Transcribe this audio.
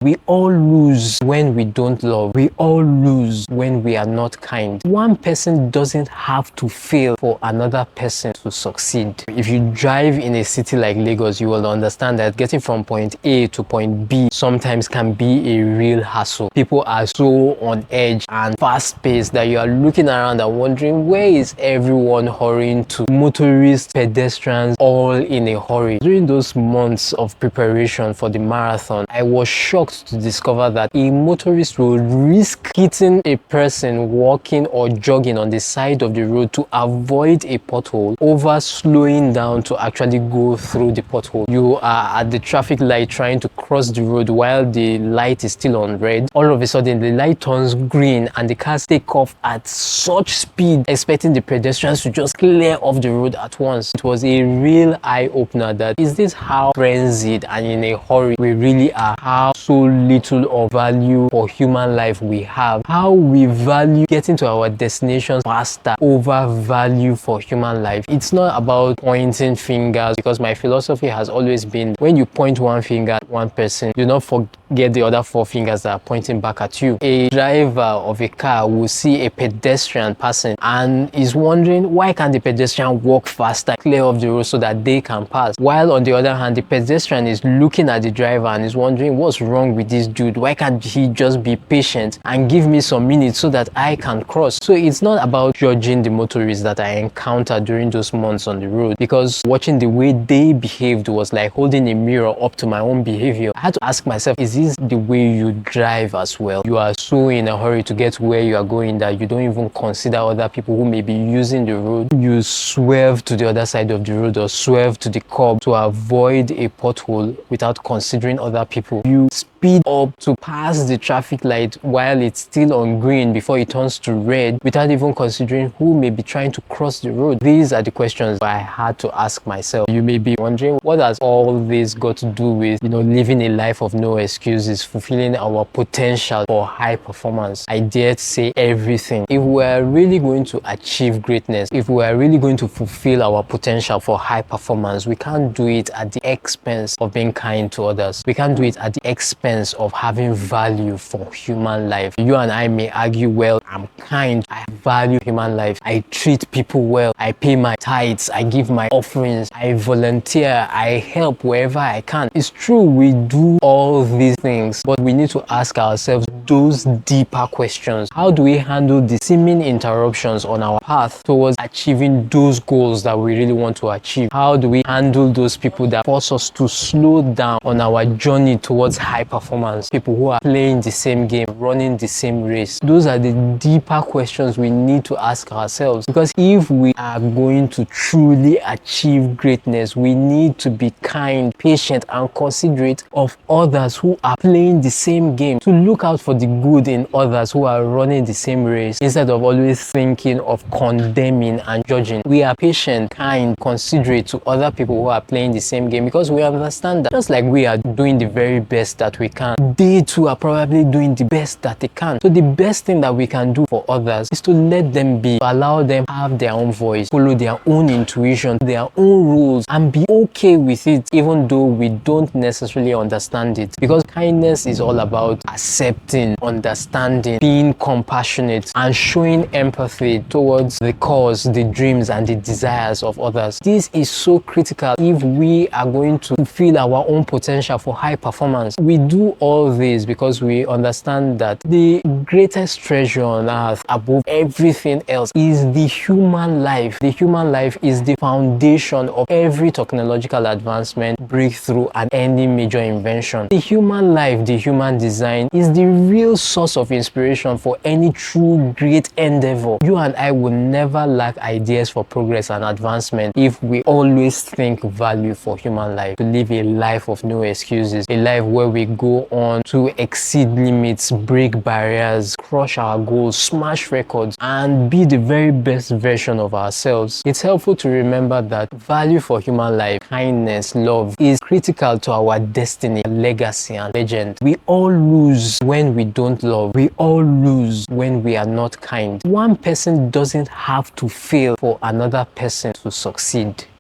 We all lose when we don't love. We all lose when we are not kind. One person doesn't have to fail for another person to succeed. If you drive in a city like Lagos, you will understand that getting from point A to point B sometimes can be a real hassle. People are so on edge and fast-paced that you are looking around and wondering, where is everyone hurrying to? Motorists, pedestrians, all in a hurry. During those months of preparation for the marathon, I was shocked to discover that a motorist will risk hitting a person walking or jogging on the side of the road to avoid a pothole over slowing down to actually go through the pothole. You are at the traffic light trying to cross the road while the light is still on red. All of a sudden the light turns green and the cars take off at such speed, expecting the pedestrians to just clear off the road at once. It was a real eye-opener that, is this how frenzied and in a hurry we really are? How so little of value for human life we have? How we value getting to our destinations faster over value for human life? It's not about pointing fingers, because my philosophy has always been, when you point one finger at one person, do not forget the other four fingers that are pointing back at you. A driver of a car will see a pedestrian passing and is wondering, why can't the pedestrian walk faster, clear off the road so that they can pass? While on the other hand, the pedestrian is looking at the driver and is wondering, what's wrong with this dude? Why can't he just be patient and give me some minutes so that I can cross? So it's not about judging the motorists that I encountered during those months on the road, because watching the way they behaved was like holding a mirror up to my own behavior. I had to ask myself, is this the way you drive as well? You are so in a hurry to get where you are going that you don't even consider other people who may be using the road. You swerve to the other side of the road or swerve to the curb to avoid a pothole without considering other people. You speed up to pass the traffic light while it's still on green before it turns to red without even considering who may be trying to cross the road. These are the questions I had to ask myself. You may be wondering, what has all this got to do with, living a life of no excuses, fulfilling our potential for high performance? I dare to say everything. If we are really going to achieve greatness, if we are really going to fulfill our potential for high performance, we can't do it at the expense of being kind to others. We can't do it at the expense of having value for human life. You and I may argue, well, I'm kind, I value human life, I treat people well, I pay my tithes, I give my offerings, I volunteer, I help wherever I can. It's true, we do all these things, but we need to ask ourselves those deeper questions. How do we handle the seeming interruptions on our path towards achieving those goals that we really want to achieve? How do we handle those people that force us to slow down on our journey towards high performance? People who are playing the same game, running the same race. Those are the deeper questions we need to ask ourselves, because if we are going to truly achieve greatness, we need to be kind, patient, and considerate of others who are playing the same game, to look out for the good in others who are running the same race, instead of always thinking of condemning and judging. We are patient, kind, considerate to other people who are playing the same game, because we understand that just like we are doing the very best that we can, they too are probably doing the best that they can. So the best thing that we can do for others is to let them be, to allow them have their own voice, follow their own intuition, their own rules, and be okay with it, even though we don't necessarily understand it. Because kindness is all about accepting, understanding, being compassionate, and showing empathy towards the cause, the dreams, and the desires of others. This is so critical if we are going to fulfill our own potential for high performance. We do all this because we understand that the greatest treasure on earth above everything else is the human life. The human life is the foundation of every technological advancement, breakthrough, and any major invention. The human life, the human design, is the real source of inspiration for any true great endeavor. You and I will never lack ideas for progress and advancement if we always think value for human life, to live a life of no excuses, a life where we go on to exceed limits, break barriers, crush our goals, smash records, and be the very best version of ourselves. It's helpful to remember that value for human life, kindness, love is critical to our destiny, legacy, and legend. We all lose when we don't love. We all lose when we are not kind. One person doesn't have to fail for another person to succeed.